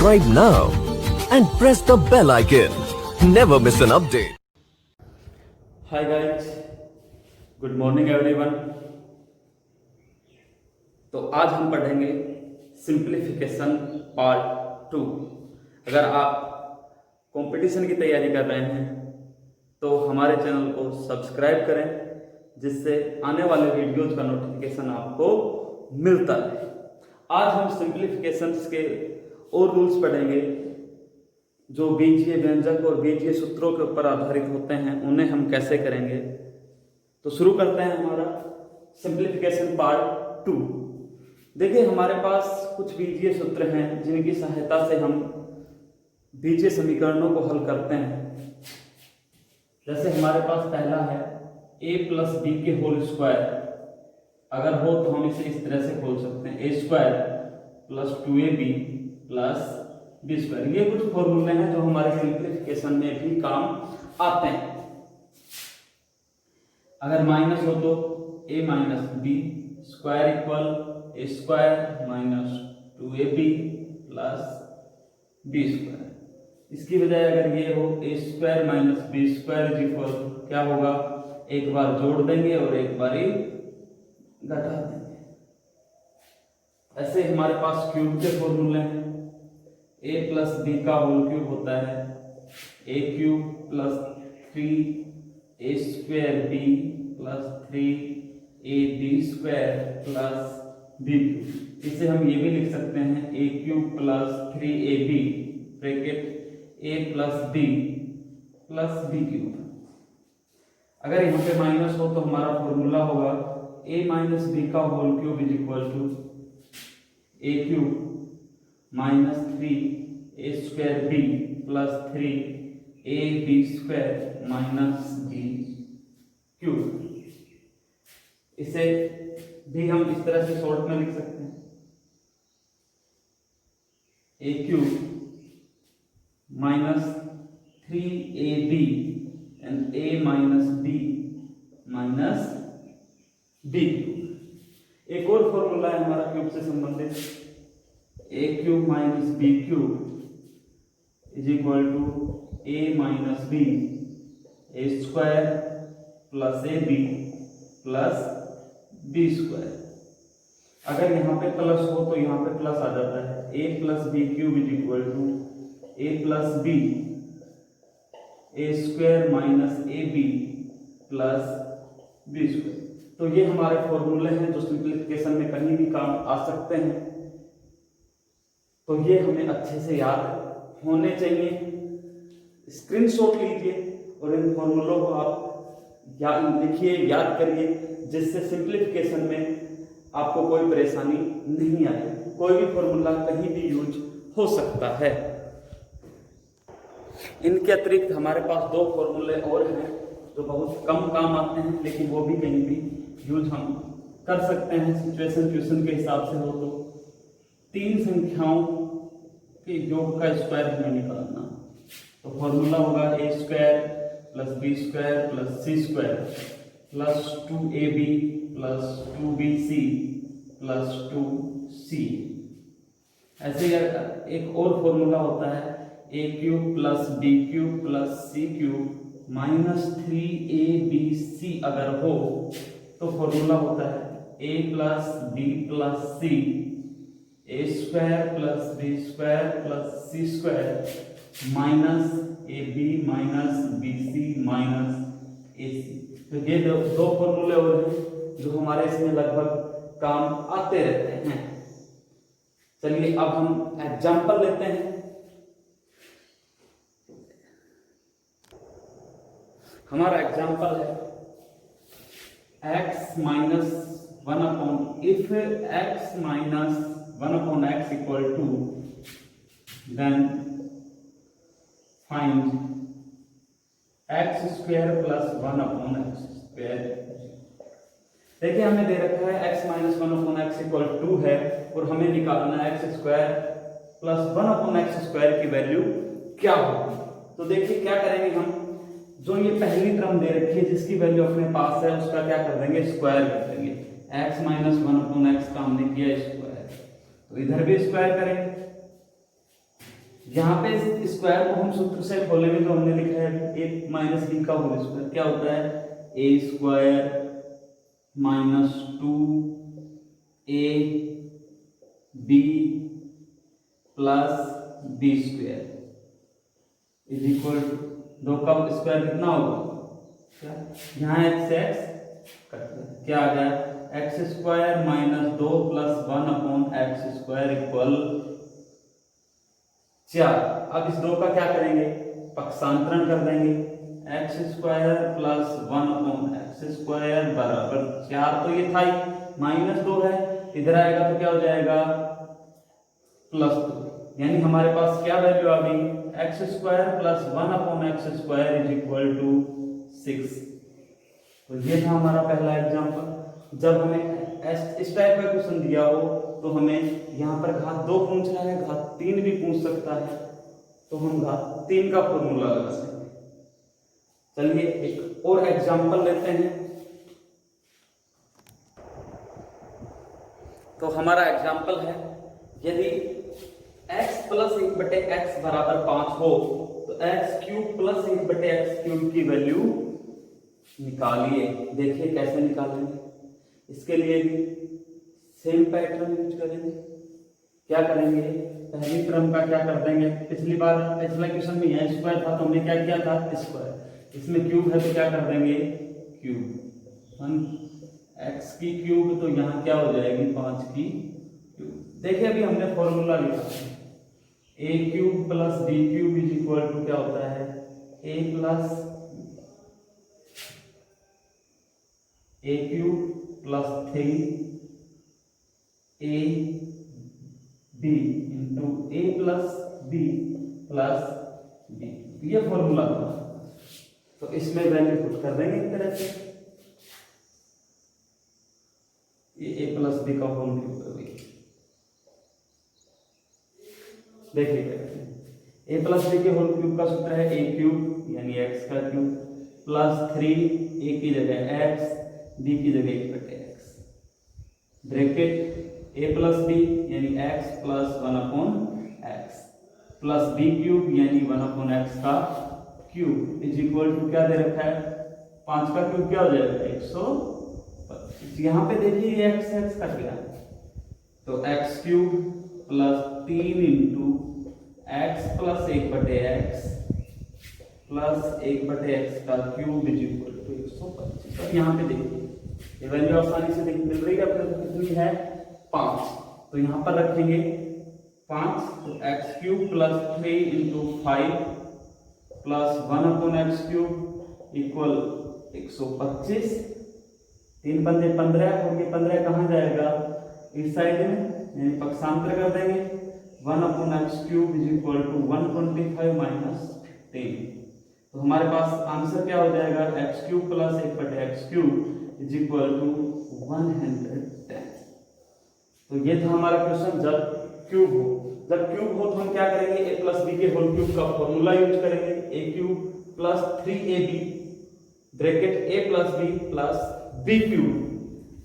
Subscribe now and press the bell icon. Never miss an update. Hi guys, good morning everyone. तो आज हम पढ़ेंगे simplification part 2। अगर आप कंपटीशन की तैयारी कर रहे हैं तो हमारे चैनल को सब्सक्राइब करें, जिससे आने वाले वीडियोज का नोटिफिकेशन आपको मिलता है। आज हम सिंप्लीफिकेशंस के और रूल्स पढ़ेंगे जो बीजीय व्यंजक और बीजीय सूत्रों के ऊपर आधारित होते हैं, उन्हें हम कैसे करेंगे। तो शुरू करते हैं हमारा सिंप्लीफिकेशन पार्ट 2। देखिए, हमारे पास कुछ बीजीय सूत्र हैं जिनकी सहायता से हम बीजीय समीकरणों को हल करते हैं। जैसे हमारे पास पहला है a प्लस बी के होल स्क्वायर। अगर हो तो हम इसे इस तरह से खोल सकते हैं, a square plus 2ab plus B square. ये कुछ फॉर्मूले हैं जो हमारे सिंप्लीफिकेशन में भी काम आते हैं। अगर माइनस हो तो a minus B square equal a square minus 2ab plus B square. इसकी बजाय अगर ये हो a square minus B square equal क्या होगा, एक बार जोड़ देंगे और एक बार ही घटा देंगे। ऐसे हमारे पास क्यूब के फॉर्मूले हैं। a प्लस बी का होल क्यूब होता है a cube plus 3a square B plus 3ab square plus B cube. इसे हम ये भी लिख सकते हैं a cube plus 3ab bracket a plus B cube. अगर यहाँ पे माइनस हो तो हमारा फॉर्मूला होगा a माइनस बी का whole cube is equal to a cube minus 3a square B plus 3ab square minus B cube. इसे भी हम इस तरह से शॉर्ट में लिख सकते हैं, a cube minus 3ab and a minus B cube. एक और फॉर्मूला है हमारा क्यूब से संबंधित, a cube minus B cube is equal to a minus B a square plus A B plus B square. अगर यहाँ पे प्लस हो तो यहाँ पे प्लस आ जाता है, a plus B cube is equal to a plus B a square minus A B plus B square. तो ये हमारे फॉर्मूले हैं जो सिंप्लीफिकेशन में कहीं भी काम आ सकते हैं। तो ये हमें अच्छे से याद होने चाहिए। स्क्रीनशॉट लीजिए और इन फॉर्मूलों को आप लिखिए, याद करिए, जिससे सिंप्लीफिकेशन में आपको कोई परेशानी नहीं आए। कोई भी फॉर्मूला कहीं भी यूज हो सकता है। इनके अतिरिक्त हमारे पास दो फॉर्मूले और हैं जो बहुत कम काम आते हैं, लेकिन वो भी कहीं भी यूज हम कर सकते हैं। सिचुएशन क्वेश्चन के हिसाब से हो तो 3 संख्याओं के योग का स्क्वायर हमें निकालना। तो फॉर्मूला होगा a square plus B square plus C square plus 2ab plus 2bc plus 2c। ऐसे एक और फॉर्मूला होता है a cube plus B cube plus C cube minus 3abc। अगर हो तो फॉर्मूला होता है a plus B plus C a square plus B square plus C square minus A B minus B C minus A C. तो ये दो फॉर्मूले और हैं जो हमारे इसमें लगभग काम आते रहते हैं। चलिए अब हम एग्जाम्पल लेते हैं। हमारा एग्जाम्पल है x minus 1 upon if x minus 1 upon x equal to then find x square plus 1 upon x square. देखिए, हमें दे रखा है x minus 1 upon x equal to है और हमें निकालना है x square plus 1 upon x square की वैल्यू क्या होगी। तो देखिए क्या करेंगे हम, जो ये पहली टर्म दे रखी है जिसकी वैल्यू अपने पास है उसका क्या कर देंगे, स्क्वायर कर देंगे। x माइनस 1 अपॉन x का हमने किया स्क्वायर, तो इधर भी स्क्वायर करेंगे। यहाँ पे स्क्वायर को हम सूत्र से खोलेंगे तो हमने लिखा है a माइनस बी का होल स्क्वायर, क्या होता है a square minus 2a b plus B square is equal to, दो का स्क्वायर कितना होगा, क्या यहाँ एक्स एक्स करते हैं, क्या आ गया x square minus 2 plus 1 upon x square equal 4। अब इस 2 का क्या करेंगे, पक्षांतरण कर देंगे, x square plus 1 upon x square बराबर 4, तो ये था ही, माइनस 2 है, इधर आएगा तो क्या हो जाएगा प्लस 2, यानी हमारे पास क्या वैल्यू आ गई, x square plus 1 upon x square is equal to 6। तो ये था हमारा पहला एग्जांपल। जब हमें इस टाइप का क्वेश्चन दिया हो तो हमें यहाँ पर घात 2 पूछ रहा है, घात 3 भी पूछ सकता है, तो हम घात 3 का फॉर्मूला लगा सकते हैं। चलिए एक और एग्जांपल लेते हैं। तो हमारा एग्जांपल है, यदि x प्लस 1/x बराबर 5 हो तो x cube plus 1/x cube की वैल्यू निकालिए। देखिए कैसे निकालेंगे, इसके लिए भी सेम पैटर्न यूज करेंगे। क्या करेंगे, पहली टर्म का क्या कर देंगे, पिछली बार पिछला क्वेश्चन में यहाँ स्क्वायर था तो हमने क्या किया था स्क्वायर, इसमें क्यूब है तो क्या कर देंगे क्यूब, 1x की क्यूब, तो यहाँ क्या हो जाएगी 5 की क्यूब। देखिए अभी हमने फॉर्मूला लिखा है a cube plus b cube is equal to क्या होता है a plus a cube plus 3 a b into a plus b plus b, ये फॉर्मूला था। तो इसमें वैल्यू पुट कर देंगे इस तरह से, ये a प्लस b का होल क्यूब कर देंगे। देखिए a प्लस b के होल क्यूब का सूत्र है a क्यूब यानी x का क्यूब प्लस 3 a की जगह x b की जगह 1/x, bracket a plus b यानी x plus 1 upon x plus b cube यानी 1 अपॉन x का क्यूब इज इक्वल टू क्या दे रखा है 5 का क्यूब क्या हो जाएगा 125। यहाँ पे देखिए ये x x कट गया, तो x cube plus 3 into x plus 1/x plus 1/x का क्यूब इज इक्वल टू 125। अब यहाँ पे देखिए ये वैल्यू आसानी से मिल रही है, अपने कितनी है 5, तो यहाँ पर रखेंगे 5, तो x cube plus 3 into 5 plus 1 upon x cube equal 125, 3 पंजे 15 और ये 15 कहाँ जाएगा इस साइड में, यानी पक्षांतर कर देंगे, 1 upon x cube is equal to 125 minus 10। तो हमारे पास आंसर क्या हो जाएगा x cube plus 1/x cube is equal to 110। तो ये था हमारा क्वेश्चन जब क्यूब हो। जब क्यूब हो तो हम क्या करेंगे, a प्लस बी के होल क्यूब का फॉर्मूला यूज करेंगे, a cube plus 3ab bracket a plus B plus B cube,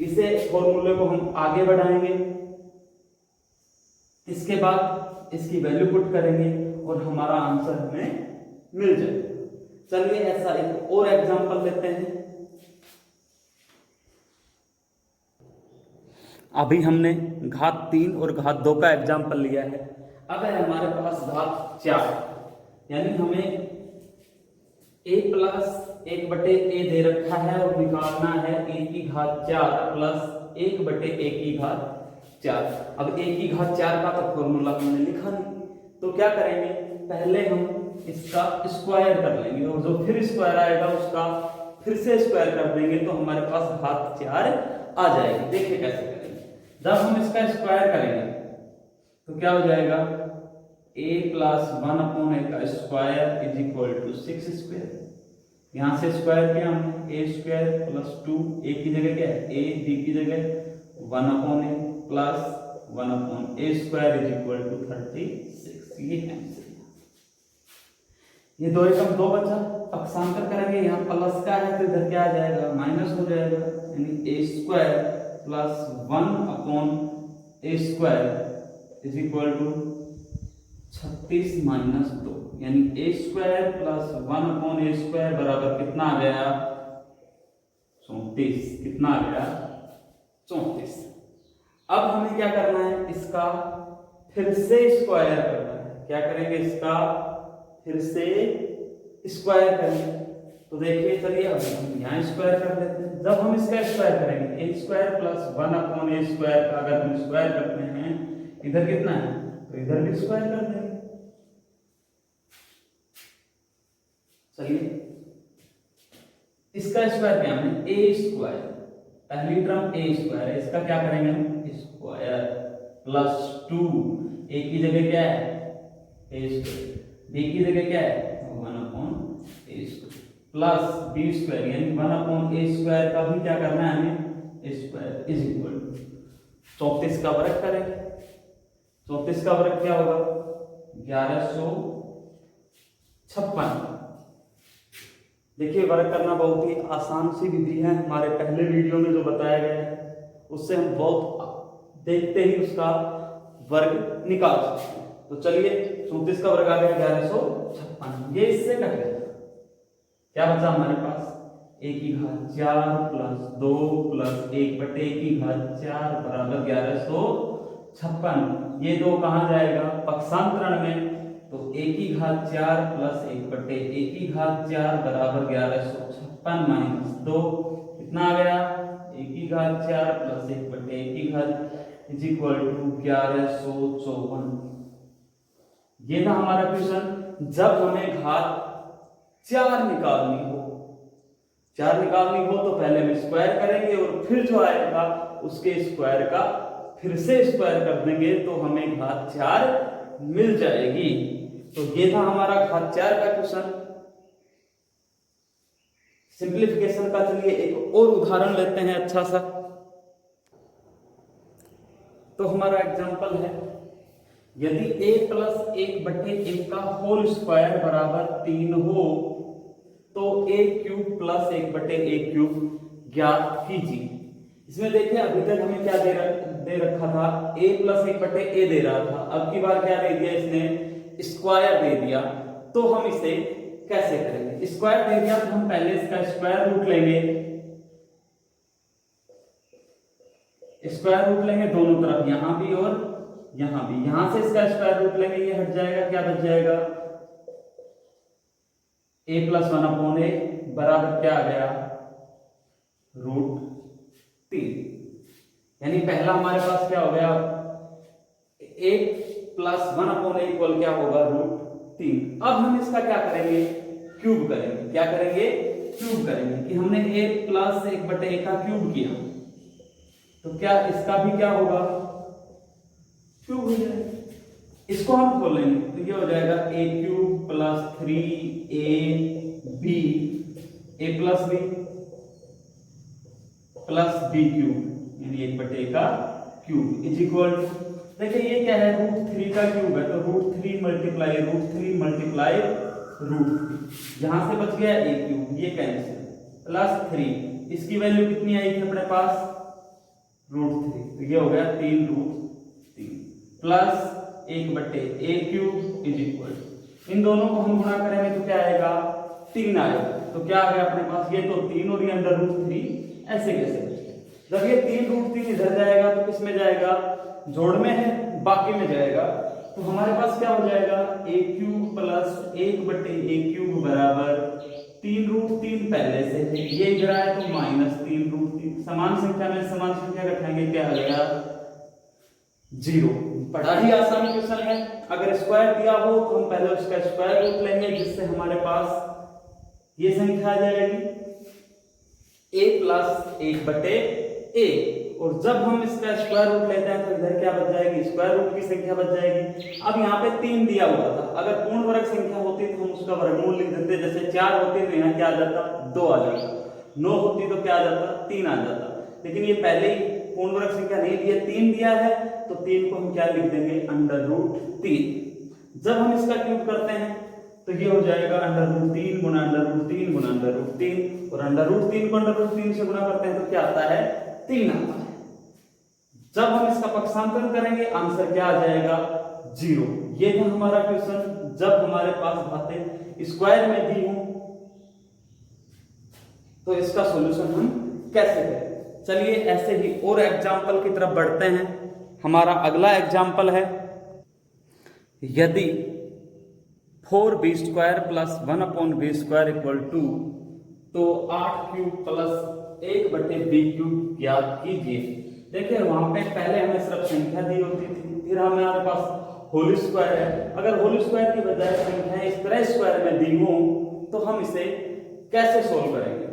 इसे फॉर्मूले को हम आगे बढ़ाएंगे, इसके बाद इसकी वैल्यू पुट करेंगे और हमारा आंसर हमें मिल जाएगा। चलिए ऐसा एक और एग्जांपल लेते हैं। अभी हमने घात 3 और घात 2 का एग्जांपल लिया है, अब है हमारे पास घात 4, यानी हमें a प्लस 1/a दे रखा है और निकालना है a की घात 4 प्लस 1/a की घात 4। अब a की घात 4 का तो फॉर्मूला हमने लिखा नहीं, तो क्या करेंगे, पहले हम इसका स्क्वायर कर लेंगे और जो फिर स्क्वायर आएगा उसका फिर से स्क्वायर कर देंगे, तो हमारे पास घात 4 आ जाएगी। देखिए कैसे करेंगे, जब हम इसका स्क्वायर करेंगे तो क्या हो जाएगा a प्लस 1 अपॉन a का square is equal to 6 square, यहाँ से स्क्वायर किया हमने a स्क्वायर प्लस 2, a की जगह क्या है a, b की जगह 1 upon a plus 1 upon a square is equal to 36। ये आंसर, ये 2 एकम 2 बचा, पक्षांतर करेंगे, यहाँ प्लस का है तो इधर क्या आ जाएगा माइनस हो जाएगा, यानी a square plus 1 upon a square is equal to 36 minus 2 यानी a स्क्वायर प्लस 1/a² बराबर कितना आ गया? 34। कितना आ गया? 34। अब हमें क्या करना है? इसका फिर से स्क्वायर करना है। क्या करेंगे? इसका फिर से स्क्वायर करेंगे। तो देखिए, चलिए अब हम यहाँ स्क्वायर कर लेते हैं। जब हम इसका स्क्वायर करेंगे a स्क्वायर प्लस 1/a² का अगर हम स्क्वायर करते हैं, इधर कितना है तो इधर भी स्क्वायर कर देंगे। चलिए, इसका स्क्वायर क्या है? a स्क्वायर, पहली टर्म a स्क्वायर है, इसका क्या करेंगे हम? स्क्वायर प्लस 2, a की जगह क्या है? a स्क्वायर, b की जगह क्या है? 1/a² प्लस b स्क्वायर यानी 1/a² का भी क्या करना है हमें? स्क्वायर इज इक्वल 34 का वर्ग करेंगे। 34 का वर्ग क्या होगा? 1156। देखिए, वर्ग करना बहुत ही आसान सी विधि है। हमारे पहले वीडियो में जो बताया गया है उससे हम बहुत देखते ही उसका वर्ग निकाल सकते हैं। तो चलिए, 34 का वर्ग आ गया 1156। ये इससे कट गया, क्या बचा हमारे पास? a की घात 4 प्लस 2 प्लस 1/a² बराबर 1156। ये 2 कहाँ जाएगा? पक्षांतरण में। तो a की घात 4 प्लस 1/a² बराबर 1156 माइनस 2 कितना आ गया? a की घात 4 plus 1/a² is equal to 1154। ये था हमारा क्वेश्चन। जब हमें घात 4 निकालनी हो, 4 निकालनी हो तो पहले हम स्क्वायर करेंगे और फिर जो आएगा उसके स्क्वायर का फिर से स्क्वायर कर देंगे तो हमें घात 4 मिल जाएगी। तो ये था हमारा घात 4 का क्वेश्चन। सिंप्लीफिकेशन का चलिए एक और उदाहरण लेते हैं अच्छा सा। तो हमारा एग्जांपल है, यदि a प्लस 1/a का होल स्क्वायर बराबर 3 हो तो a³ प्लस 1/a³ ज्ञात कीजिए। इसमें देखिए, अभी तक हमें क्या दे रखा था? a प्लस 1/a दे रहा था। अब की बार क्या दे दिया इसने? स्क्वायर दे दिया। तो हम इसे कैसे करेंगे? स्क्वायर दे दिया तो हम पहले इसका स्क्वायर रूट लेंगे। स्क्वायर रूट लेंगे दोनों तरफ, यहां भी और यहां भी। यहां से इसका स्क्वायर रूट लेंगे, ये हट जाएगा, क्या बच जाएगा? a प्लस 1/a बराबर क्या आ गया? √3। यानी पहला हमारे पास क्या हो गया? a प्लस 1/a इक्वल क्या होगा? √3। अब हम इसका क्या करेंगे? क्यूब करेंगे। क्या करेंगे? क्यूब करेंगे कि हमने a प्लस 1/a का क्यूब किया तो क्या इसका भी क्या होगा? क्यूब हो जाएगा। इसको हम खोलेंगे तो ये हो जाएगा a³ plus 3ab a plus b plus b³ यानी 1/a का क्यूब इज इक्वल। देखिए, ये क्या है? √3 का क्यूब है तो √3 मल्टीप्लाई √3 यहां से बच गया a³, ये कैंसिल, प्लस 3 इसकी वैल्यू कितनी आई थी अपने पास? √3। तो ये हो गया 3√3 प्लस 1/a³ इज इक्वल। इन दोनों को हम गुणा करेंगे तो क्या आएगा? 3 आएगा। तो क्या आ गया अपने पास? ये तो 3 और ये अंडर √3 ऐसे कैसे बचेगा? जब ये 3√3 इधर जाएगा तो किस में जाएगा? जोड़ में है, बाकी में जाएगा। तो हमारे पास क्या हो जाएगा? a³ प्लस 1/a³ बराबर 3√3 पहले से है, ये इधर आया तो माइनस 3√3। समान संख्या में समान संख्या रखेंगे, क्या आ गया? 0। बड़ा ही आसान क्वेश्चन है। अगर स्क्वायर दिया हो तो हम पहले उसका स्क्वायर रूट लेंगे, जिससे हमारे पास ये संख्या आ जाएगी a प्लस 1/a। और जब हम इसका स्क्वायर रूट लेते हैं तो इधर क्या बच जाएगी? स्क्वायर रूट की संख्या बच जाएगी। अब यहाँ पे 3 दिया हुआ था, अगर पूर्ण वर्ग संख्या होती तो हम उसका वर्गमूल लिख देते। जैसे 4 होती तो यहाँ क्या आ जाता? 2 आ जाता। 9 होती तो क्या आ जाता? 3 आ जाता। लेकिन ये पहले ही पूर्ण वर्ग संख्या नहीं दिया, 3 दिया है तो 3 को हम क्या लिख देंगे? √3। जब हम इसका क्यूब करते हैं तो ये हो जाएगा √3 गुणा √3 गुणा √3 और √3 को √3 से गुणा करते हैं तो क्या आता है? 3 आता है। जब हम इसका पक्षांतरण करेंगे आंसर क्या आ जाएगा 0। ये था हमारा क्वेश्चन। जब हमारे पास बातें स्क्वायर में दी हों तो इसका सॉल्यूशन हम कैसे करें। चलिए ऐसे ही और एग्जाम्पल की तरफ बढ़ते हैं। हमारा अगला एग्जाम्पल है, यदि 4b² + 1/b² = 2 तो 8 क्यूब प्लस 1/b³ ज्ञात कीजिए। देखिए वहां पे पहले हमें सिर्फ संख्या दी होती थी, फिर हमारे पास होल स्क्वायर है। अगर होल स्क्वायर की बजाय संख्या इस तरह स्क्वायर में दी हो तो हम इसे कैसे सोल्व करेंगे।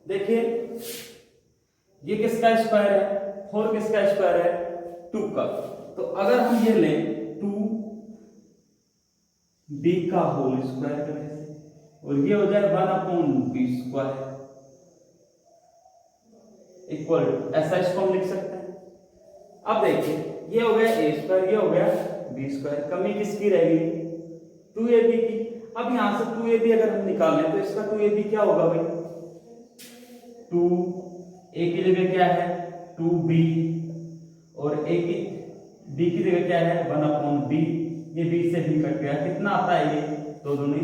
देखिए ये किसका स्क्वायर है, 4 किसका स्क्वायर है, 2 का। तो अगर हम ये लें 2b का होल स्क्वायर करने से और ये हो जाए 1/b² इक्वल ऐसा इसको हम लिख सकते हैं। अब देखिए ये हो गया a², ये हो गया b², कमी किसकी रहेगी 2ab की। अब यहां से 2ab अगर हम निकालें तो इसका 2ab क्या होगा भाई, 2a की जगह क्या है 2b और a की b की जगह क्या है 1/b। ये b से b कट गया, कितना आता है ये 2 दूनी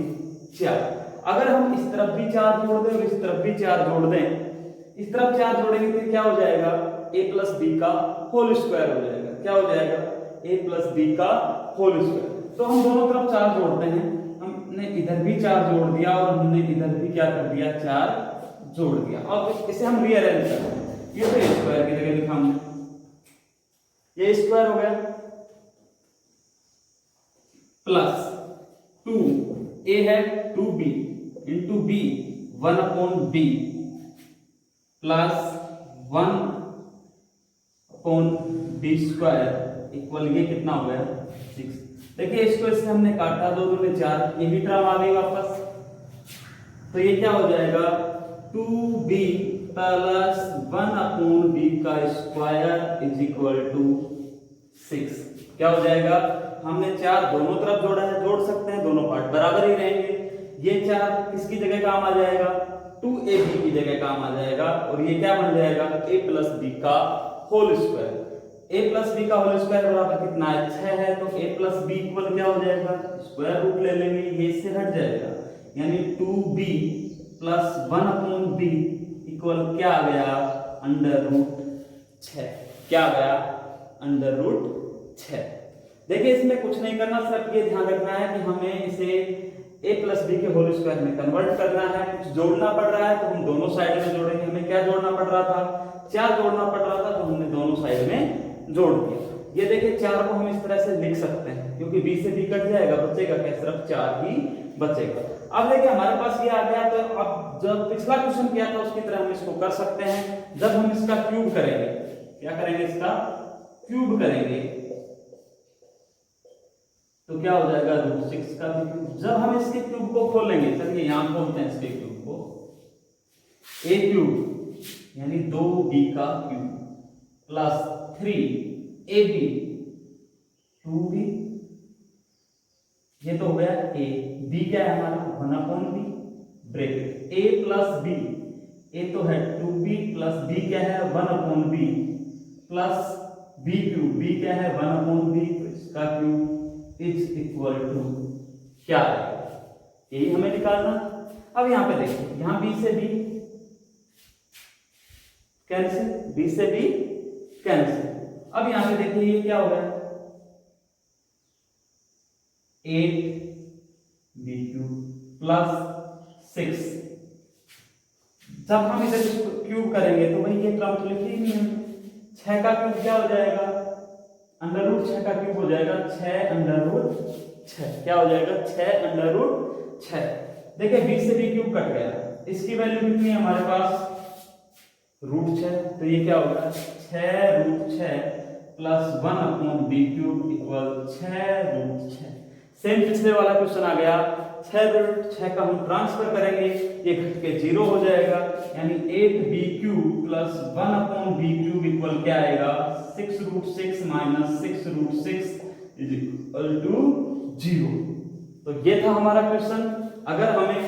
4। अगर हम इस तरफ भी 4 जोड़ दें और इस तरफ भी 4 जोड़ दें, इस तरफ 4 जोड़ेंगे तो क्या हो जाएगा a + b का होल स्क्वायर हो जाएगा। क्या हो जाएगा a + b का होल स्क्वायर। तो हम दोनों तरफ 4 जोड़ते हैं, हमने इधर भी 4 जोड़ दिया और हमने इधर भी क्या कर दिया 4 जोड़ दिया। अब इसे हम रीअरेंज करते हैं। ये तो स्क्वायर की जगह लिखा हमने, ये स्क्वायर हो गया प्लस 2a है 2b into b 1/b plus 1/b² equal ये कितना हो गया 6। देखिए इसको इससे हमने काटा, 2 दूनी 4, ये भी टर्म आ गई वापस। तो ये क्या हो जाएगा 2b प्लस 1/b² = 6। क्या हो जाएगा, हमने 4 दोनों तरफ जोड़ा है, जोड़ सकते हैं, दोनों पार्ट बराबर ही रहेंगे। ये 4 किसकी जगह काम आ जाएगा 2ab की जगह काम आ जाएगा और ये क्या बन जाएगा a + b का होल स्क्वायर। a + b का होल स्क्वायर बराबर कितना है 6 है, तो a + b इक्वल क्या हो जाएगा स्क्वायर रूट ले लेंगे, ये इससे हट जाएगा, यानी 2b + 1/b इक्वल क्या आ गया √6। क्या आ गया √6। देखिए इसमें कुछ नहीं करना, सिर्फ ये ध्यान रखना है कि हमें इसे a + b के होल स्क्वायर में कन्वर्ट करना है। कुछ जोड़ना पड़ रहा है तो हम दोनों साइड में जोड़ेंगे। हमें क्या जोड़ना पड़ रहा था 4 जोड़ना पड़ रहा था, तो हमने दोनों साइड में जोड़ दिया। ये देखिए 4 को हम इस तरह से लिख सकते हैं क्योंकि b से b कट जाएगा, बचेगा क्या सिर्फ 4 ही बचेगा। अब देखिए हमारे पास ये आ गया, तो अब जब पिछला क्वेश्चन किया था उसकी तरह हम इसको कर सकते हैं। जब हम इसका क्यूब करेंगे, क्या करेंगे इसका क्यूब करेंगे तो क्या हो जाएगा √6 का भी क्यूब। जब हम इसके क्यूब को खोलेंगे, चलिए यहां खोलते हैं इसके क्यूब को, a³ यानी 2b का क्यूब प्लस 3ab 2b, ये तो हो गया a, b क्या है हमारा 1/b bracket a + b, a तो है 2b प्लस b क्या है 1/b प्लस b³ b क्या है 1/b, तो इसका क्यूब इज इक्वल टू क्या है, यही हमें निकालना। अब यहां पे देखिए, यहां b से b कैंसिल, b से b कैंसिल। अब यहां पे देखिए ये क्या हो गया 8b³ प्लस 6। जब हम इधर क्यूब करेंगे तो भाई ये टर्म तो लिखी ही नहीं है। 6 का क्यूब क्या हो जाएगा √6 का क्यूब हो जाएगा 6√6। क्या हो जाएगा 6√6। देखिए b से b क्यूब कट गया, इसकी वैल्यू कितनी है हमारे पास √6, तो ये क्या होगा 6√6 प्लस 1/b³ इक्वल 6√6। सेम पिछले वाला क्वेश्चन आ गया, 6√6 का हम ट्रांसफर करेंगे, ये घट के 0 हो जाएगा, यानी 8b³ प्लस 1/b³ इक्वल क्या आएगा 6√6 माइनस 6√6 इज इक्वल टू 0। तो ये था हमारा क्वेश्चन। अगर हमें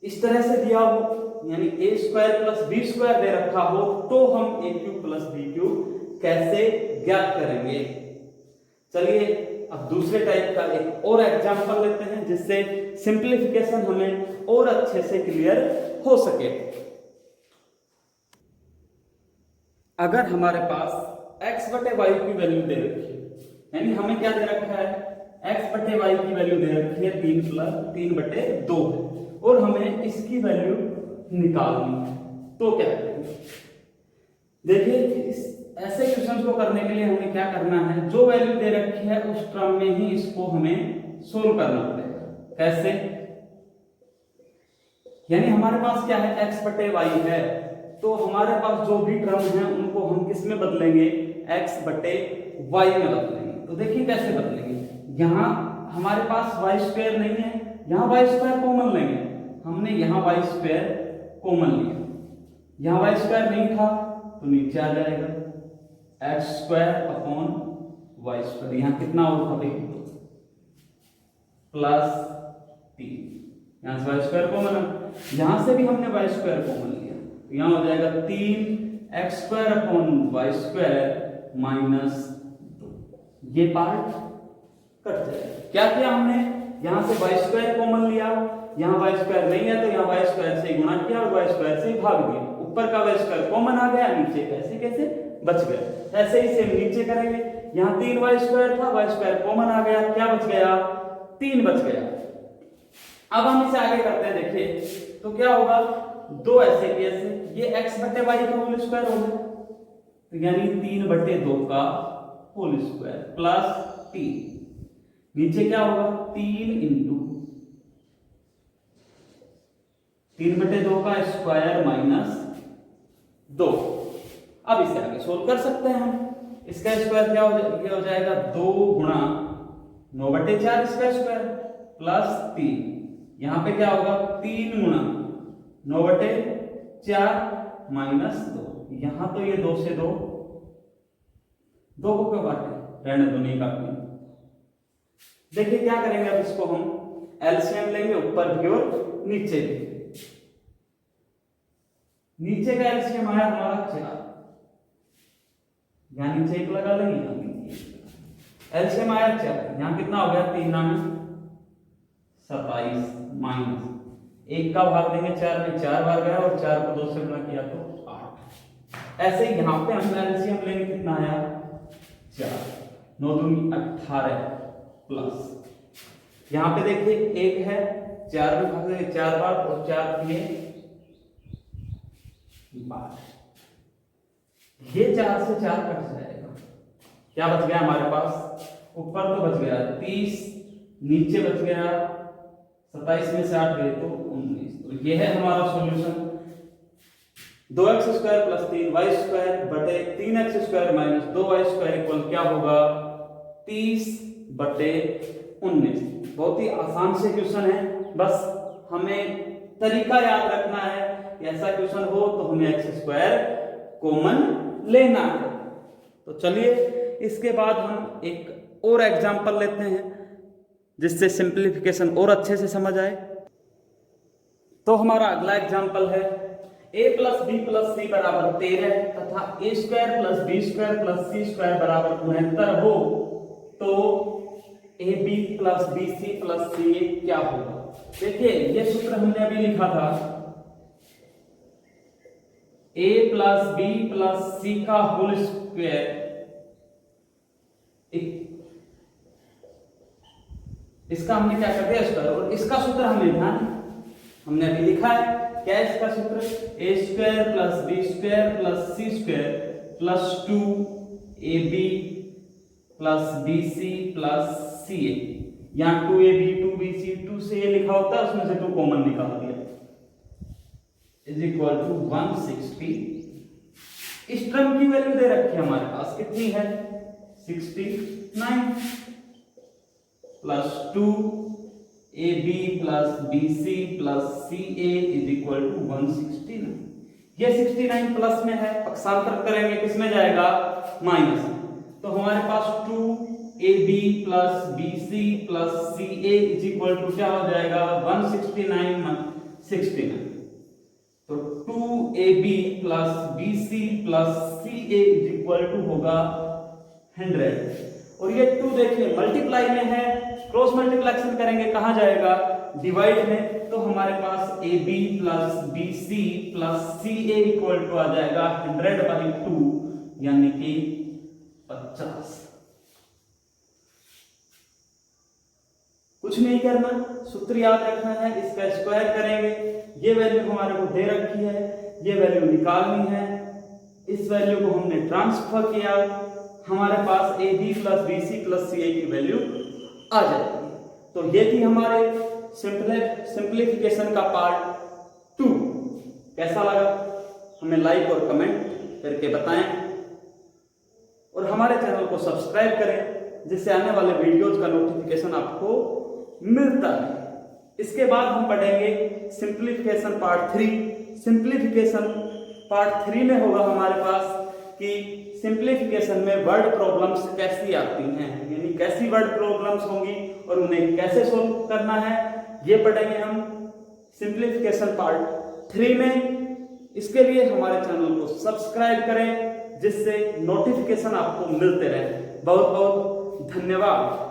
इस तरह से दिया हो, यानी a² + b² दे रखा हो, तो हम a³ + b³ कैसे ज्ञात करेंगे। चलिए अब दूसरे टाइप का एक और एग्जांपल लेते हैं जिससे सिंपलीफिकेशन हमें और अच्छे से क्लियर हो सके। अगर हमारे पास x बटे y की वैल्यू दे रखी है, यानी हमें क्या दे रखा है, x बटे y की वैल्यू दे रखी है 3 बटे 2 है और हमें इसकी वैल्यू निकालनी है, तो क्या करेंगे। देखिए ऐसे क्वेश्चन को करने के लिए हमें क्या करना है, जो वैल्यू दे रखी है उस टर्म में ही इसको हमें सोल्व करना पड़ेगा। कैसे, यानी हमारे पास क्या है, x बटे y है, तो हमारे पास जो भी टर्म है उनको हम किस में बदलेंगे, x बटे y में बदलेंगे। तो देखिए कैसे बदलेंगे, यहाँ हमारे पास y स्क्वायर नहीं है, यहाँ y स्क्वायर कॉमन लेंगे। हमने यहाँ y स्क्वायर कॉमन लिया, यहाँ y स्क्वायर नहीं था तो नीचे आ जाएगा x square upon y square. यहाँ कितना और था भाई, प्लस 3, यहाँ से y स्क्वायर कॉमन है, यहाँ से भी हमने y स्क्वायर कॉमन लिया, तो यहाँ हो जाएगा 3x square upon y square minus 2। ये पार्ट कट जाएगा। क्या किया हमने, यहाँ से y स्क्वायर कॉमन लिया, यहाँ y स्क्वायर नहीं है तो यहाँ y स्क्वायर से गुणा किया और y स्क्वायर से भाग दिया, ऊपर का y स्क्वायर कॉमन आ गया, नीचे कैसे कैसे बच गया। ऐसे ही सेम नीचे करेंगे, यहाँ 3y स्क्वायर था, y स्क्वायर कॉमन आ गया, क्या बच गया, 3 बच गया। अब हम इसे आगे करते हैं, देखिए तो क्या होगा, दो ऐसे केस है, ये x बटे y का होल स्क्वायर हो गया, तो यानी 3 बटे 2 का होल स्क्वायर प्लस 3, नीचे क्या होगा 3 इंटू 3 बटे 2 का स्क्वायर माइनस 2। अब इसे आगे सोल्व कर सकते हैं हम, इसका स्क्वायर क्या हो जाएगा 2 गुणा 9 बटे 4 इसका स्क्वायर प्लस 3, यहाँ पे क्या होगा 3 गुणा 9 बटे 4 माइनस 2, यहाँ तो ये 2 से 2 को क्यों काटे, रहने दो नहीं काटनी। देखिए क्या करेंगे, अब इसको हम एलसीएम लेंगे, ऊपर भी और नीचे भी। नीचे का एलसीएम आया हमारा 4, यहाँ नीचे 1 लगा लेंगे, एलसीएम आया 4, यहाँ कितना हो गया 3 में 27 माइनस 1 का भाग देंगे 4 में, 4 बार गया और 4 को 2 से गुणा किया तो 8। ऐसे ही यहाँ पे हम एलसीएम लेंगे, कितना आया 4, 9 दूनी 18 प्लस यहाँ पे देखिए 1 है, 4 में भाग देंगे 4 बार और 4 दिए 12, ये 4 से 4 कट जाएगा, क्या बच गया हमारे पास, ऊपर तो बच गया 30, नीचे बच गया 27 में से 8 गए तो 19। तो ये है हमारा solution, 2x square plus 3y square बटे 3x square minus 2y square equal क्या होगा 30 बटे 19। बहुत ही आसान से क्वेश्चन है, बस हमें तरीका याद रखना है, ऐसा क्वेश्चन हो तो हमें x स्क्वायर कॉमन लेना है। तो चलिए इसके बाद हम एक और एग्जांपल लेते हैं जिससे सिंपलीफिकेशन और अच्छे से समझ आए। तो हमारा अगला एग्जांपल है a plus B plus C बराबर 13 तथा a square plus B square plus C square बराबर 69 हो तो A B plus B C plus C A क्या होगा। देखिए ये सूत्र हमने अभी लिखा था, a प्लस बी प्लस सी का होल स्क्वायर, इसका हमने क्या कर दिया स्क्वायर, और इसका सूत्र हमें ध्यान हमने अभी लिखा है, क्या है इसका सूत्र, a square plus B square plus C square plus 2ab plus bc plus ca। यहाँ 2ab 2bc 2 से ये लिखा होता है, उसमें से 2 कॉमन निकाल दिया, इज इक्वल टू 160। इस टर्म की वैल्यू दे रखी है हमारे पास, कितनी है 69 plus 2ab plus bc plus ca is equal to 169। ये 69 प्लस में है, पक्षांतर करेंगे किसमें जाएगा माइनस में, तो हमारे पास 2ab plus bc plus ca is equal to क्या हो जाएगा 169 69। तो 2AB plus BC plus CA is equal to होगा 100। और ये 2 देखिए मल्टीप्लाई में है, क्रॉस मल्टीप्लिकेशन करेंगे कहाँ जाएगा, डिवाइड में, तो हमारे पास AB plus BC plus CA equal to आ जाएगा 100/2 यानी कि 50। कुछ नहीं करना, सूत्र याद रखना है, इसका स्क्वायर करेंगे, ये वैल्यू हमारे को दे रखी है, ये वैल्यू निकालनी है, इस वैल्यू को हमने ट्रांसफर किया, हमारे पास AB plus BC plus CA की वैल्यू आ जाएगी। तो ये थी हमारे सिंप्लीफिकेशन का पार्ट 2। कैसा लगा हमें लाइक और कमेंट करके बताएं, और हमारे चैनल को सब्सक्राइब करें जिससे आने वाले वीडियोज का नोटिफिकेशन आपको मिलता है। इसके बाद हम पढ़ेंगे सिंप्लीफिकेशन पार्ट 3। सिंप्लीफिकेशन पार्ट 3 में होगा हमारे पास कि सिंप्लीफिकेशन में वर्ड प्रॉब्लम्स कैसी आती हैं, यानी कैसी वर्ड प्रॉब्लम्स होंगी और उन्हें कैसे सोल्व करना है, ये पढ़ेंगे हम सिंप्लीफिकेशन पार्ट 3 में। इसके लिए हमारे चैनल को सब्सक्राइब करें जिससे नोटिफिकेशन आपको मिलते रहे। बहुत बहुत धन्यवाद।